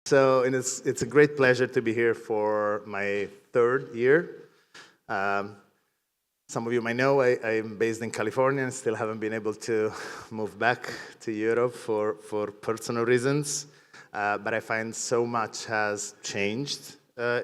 So it's a great pleasure to be here for my third year. Some of you might know I'm based in California and still haven't been able to move back to Europe for personal reasons. But I find so much has changed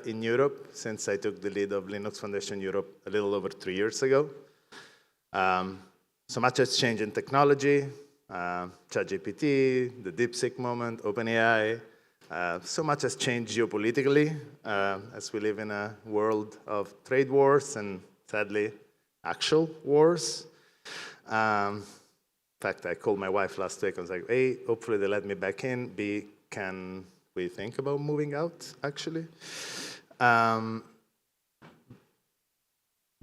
in Europe since I took the lead of Linux Foundation Europe a little over 3 years ago. So much has changed in technology, ChatGPT, the DeepSeek moment, OpenAI. So much has changed geopolitically as we live in a world of trade wars and, sadly, actual wars. In fact, I called my wife last week. I was like, A, hopefully they let me back in. B, can we think about moving out, actually?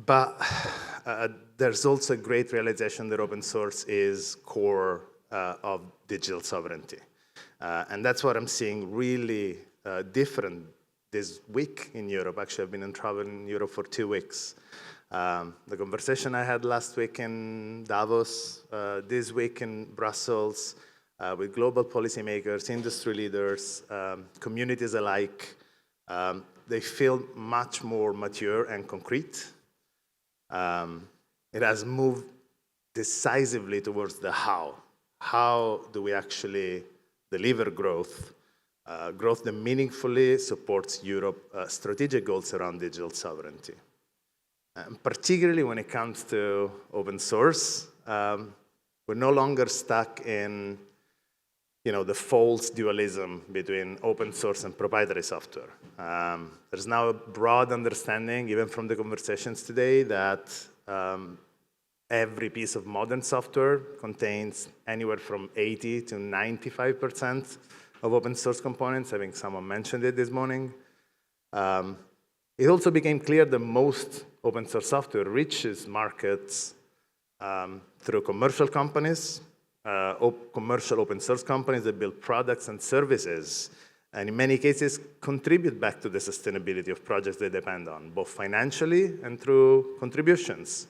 But there's also a great realization that open source is core of digital sovereignty. And that's what I'm seeing really different this week in Europe. Actually, I've been in travel in Europe for 2 weeks. The conversation I had last week in Davos, this week in Brussels, with global policymakers, industry leaders, communities alike, they feel much more mature and concrete. It has moved decisively towards the how. How do we actually deliver growth that meaningfully supports Europe's strategic goals around digital sovereignty. Particularly when it comes to open source, we're no longer stuck in the false dualism between open source and proprietary software. There's now a broad understanding, even from the conversations today, that every piece of modern software contains anywhere from 80 to 95% of open source components. I think someone mentioned it this morning. It also became clear that most open source software reaches markets through commercial companies, commercial open source companies that build products and services, and in many cases contribute back to the sustainability of projects they depend on, both financially and through contributions.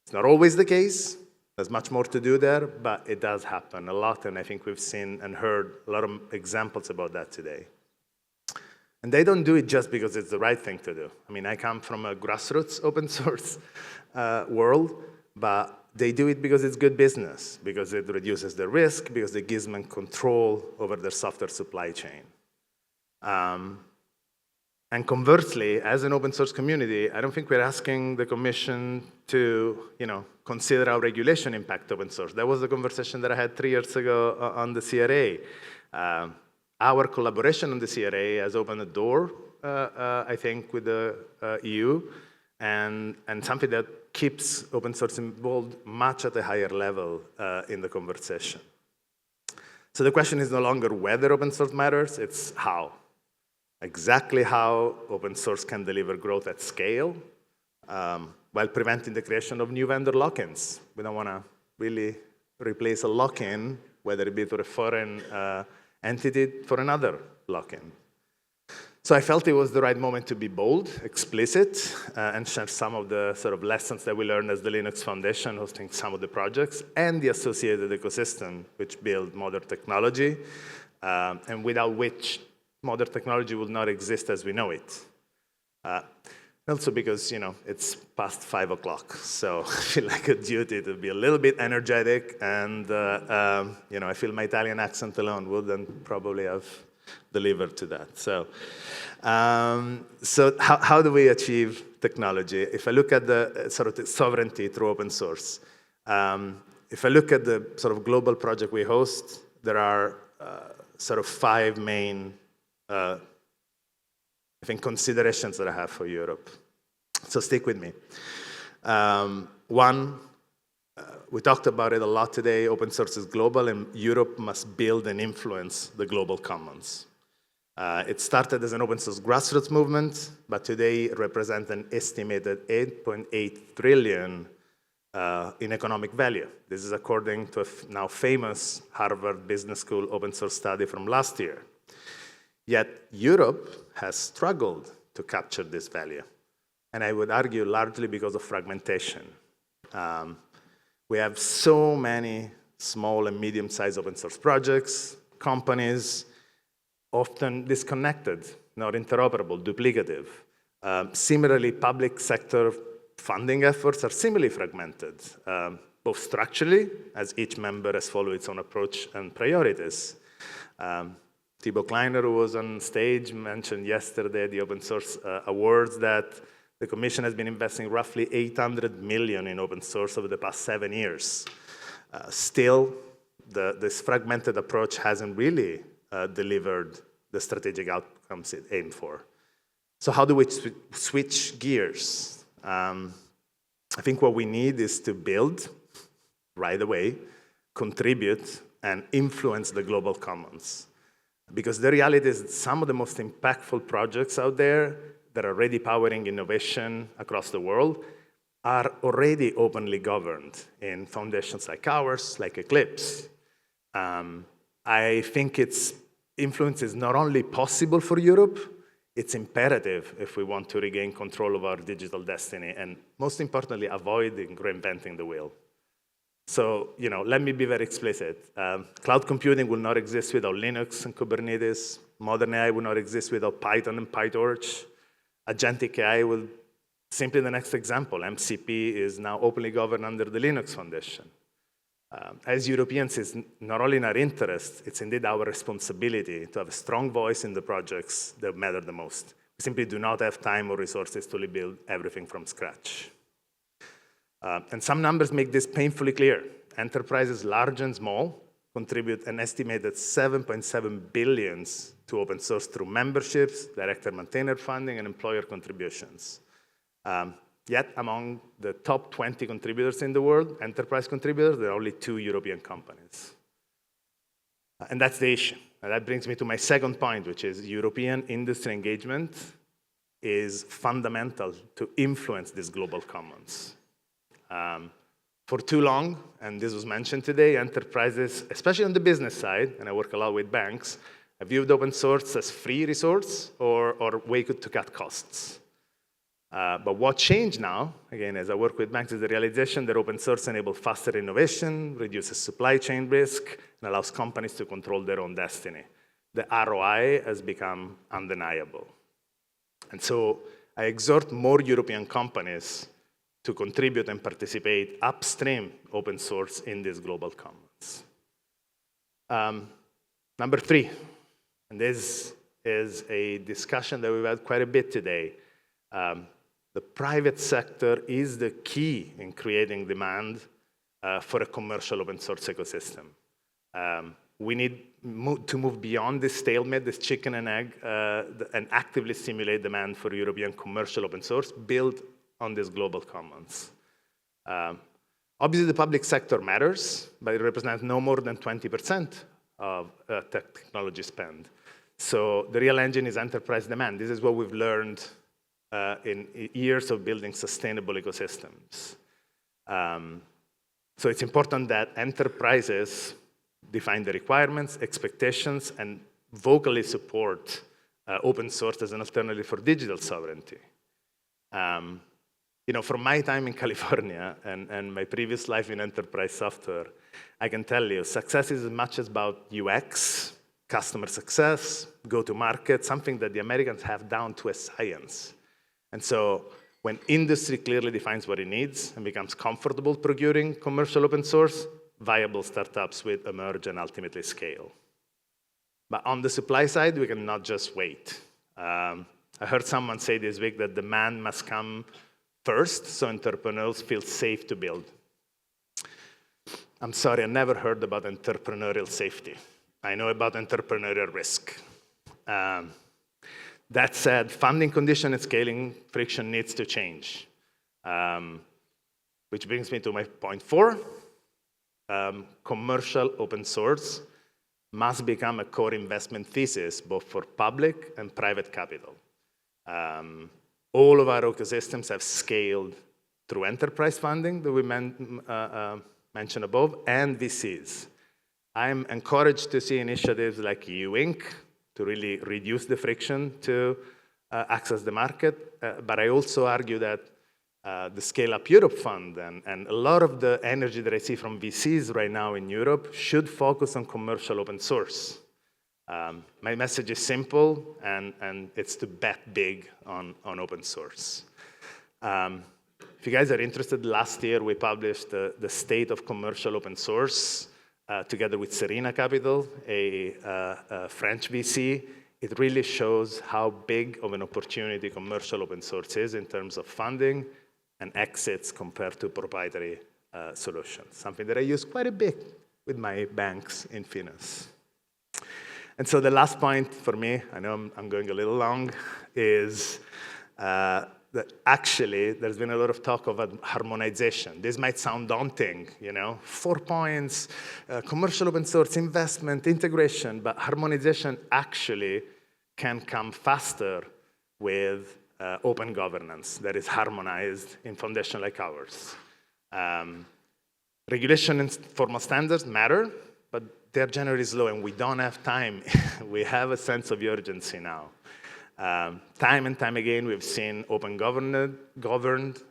It's not always the case. There's much more to do there, but it does happen a lot, and I think we've seen and heard a lot of examples about that today. And they don't do it just because it's the right thing to do. I mean, I come from a grassroots open source world, but they do it because it's good business, because it reduces the risk, because it gives them control over their software supply chain. And conversely, as an open source community, I don't think we're asking the Commission to, consider how regulation impact open source. That was the conversation that I had 3 years ago on the CRA. Our collaboration on the CRA has opened a door, I think, with the EU, and something that keeps open source involved much at a higher level in the conversation. So the question is no longer whether open source matters, it's how. Exactly how open source can deliver growth at scale while preventing the creation of new vendor lock-ins. We don't want to really replace a lock-in, whether it be to a foreign entity for another lock-in. So I felt it was the right moment to be bold, explicit, and share some of the sort of lessons that we learned as the Linux Foundation, hosting some of the projects, and the associated ecosystem, which build modern technology, and without which modern technology would not exist as we know it. Also because, it's past 5 o'clock, so I feel like a duty to be a little bit energetic, and, I feel my Italian accent alone wouldn't probably have delivered to that. So how do we achieve technology? If I look at the sort of the sovereignty through open source, if I look at the sort of global project we host, there are sort of 5 main I think considerations that I have for Europe. So stick with me. One, we talked about it a lot today, open source is global and Europe must build and influence the global commons. It started as an open source grassroots movement, but today it represents an estimated 8.8 trillion in economic value. This is according to a now famous Harvard Business School open source study from last year. Yet Europe has struggled to capture this value. And I would argue largely because of fragmentation. We have so many small and medium-sized open source projects, companies, often disconnected, not interoperable, duplicative. Similarly, public sector funding efforts are similarly fragmented, both structurally, as each member has followed its own approach and priorities. Thibaut Kleiner, who was on stage, mentioned yesterday the open source awards that the Commission has been investing roughly 800 million in open source over the past 7 years. Still, this fragmented approach hasn't really delivered the strategic outcomes it aimed for. So how do we switch gears? I think what we need is to build right away, contribute, and influence the global commons. Because the reality is that some of the most impactful projects out there that are already powering innovation across the world are already openly governed in foundations like ours, like Eclipse. I think its influence is not only possible for Europe, it's imperative if we want to regain control of our digital destiny, and most importantly, avoiding reinventing the wheel. So, let me be very explicit. Cloud computing will not exist without Linux and Kubernetes. Modern AI will not exist without Python and PyTorch. Agentic AI will simply the next example. MCP is now openly governed under the Linux Foundation. As Europeans, it's not only in our interest, it's indeed our responsibility to have a strong voice in the projects that matter the most. We simply do not have time or resources to rebuild everything from scratch. And some numbers make this painfully clear. Enterprises large and small contribute an estimated 7.7 billion to open source through memberships, direct and maintainer funding, and employer contributions. Yet, among the top 20 contributors in the world, enterprise contributors, there are only 2 European companies. And that's the issue. And that brings me to my second point, which is European industry engagement is fundamental to influence these global commons. For too long, and this was mentioned today, enterprises, especially on the business side, and I work a lot with banks, have viewed open source as free resource or a way to cut costs. But what changed now, again, as I work with banks, is the realization that open source enables faster innovation, reduces supply chain risk, and allows companies to control their own destiny. The ROI has become undeniable. And so I exhort more European companies to contribute and participate upstream open source in these global commons. Number 3, and this is a discussion that we've had quite a bit today. The private sector is the key in creating demand for a commercial open source ecosystem. We need to move beyond this stalemate, this chicken and egg, and actively stimulate demand for European commercial open source built on these global commons. Obviously, the public sector matters, but it represents no more than 20% of technology spend. So the real engine is enterprise demand. This is what we've learned in years of building sustainable ecosystems. So it's important that enterprises define the requirements, expectations, and vocally support open source as an alternative for digital sovereignty. From my time in California and my previous life in enterprise software, I can tell you success is as much about UX, customer success, go-to-market, something that the Americans have down to a science. And so when industry clearly defines what it needs and becomes comfortable procuring commercial open source, viable startups will emerge and ultimately scale. But on the supply side, we cannot just wait. I heard someone say this week that demand must come first, so entrepreneurs feel safe to build. I'm sorry, I never heard about entrepreneurial safety. I know about entrepreneurial risk. That said, funding condition and scaling friction needs to change. Which brings me to my point 4. Commercial open source must become a core investment thesis, both for public and private capital. All of our ecosystems have scaled through enterprise funding that we mentioned above, and VCs. I'm encouraged to see initiatives like EU Inc. to really reduce the friction to access the market, but I also argue that the Scale Up Europe Fund and a lot of the energy that I see from VCs right now in Europe should focus on commercial open source. My message is simple, and it's to bet big on open source. If you guys are interested, last year we published the State of Commercial Open Source together with Serena Capital, a French VC. It really shows how big of an opportunity commercial open source is in terms of funding and exits compared to proprietary solutions, something that I use quite a bit with my banks in finance. And so the last point for me, I know I'm going a little long, is that actually there's been a lot of talk about harmonization. This might sound daunting, 4 points, commercial open source, investment, integration, but harmonization actually can come faster with open governance that is harmonized in foundation like ours. Regulation and formal standards matter, but they're generally slow and we don't have time. We have a sense of urgency now. Time and time again, we've seen open governed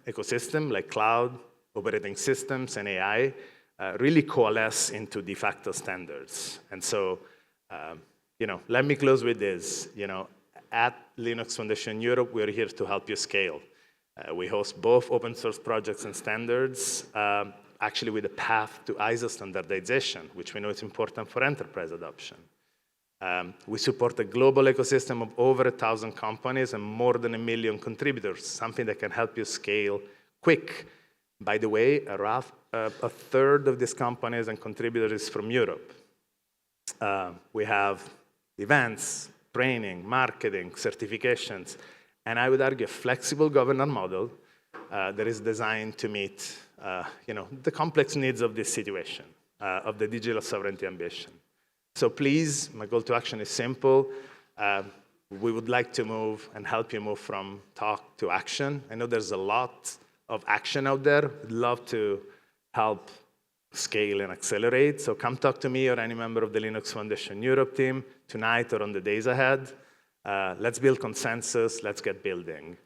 ecosystem like cloud, operating systems, and AI really coalesce into de facto standards. And so, let me close with this. At Linux Foundation Europe, we're here to help you scale. We host both open source projects and standards, actually with a path to ISO standardization, which we know is important for enterprise adoption. We support a global ecosystem of over 1,000 companies and more than 1 million contributors, something that can help you scale quick. By the way, a third of these companies and contributors is from Europe. We have events, training, marketing, certifications, and I would argue a flexible governance model that is designed to meet the complex needs of this situation, of the digital sovereignty ambition. So please, my call to action is simple. We would like to move and help you move from talk to action. I know there's a lot of action out there. I'd love to help scale and accelerate. So come talk to me or any member of the Linux Foundation Europe team tonight or on the days ahead. Let's build consensus. Let's get building.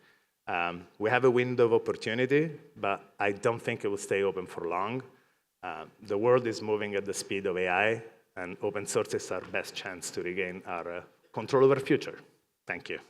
We have a window of opportunity, but I don't think it will stay open for long. The world is moving at the speed of AI, and open source is our best chance to regain our control over our future. Thank you.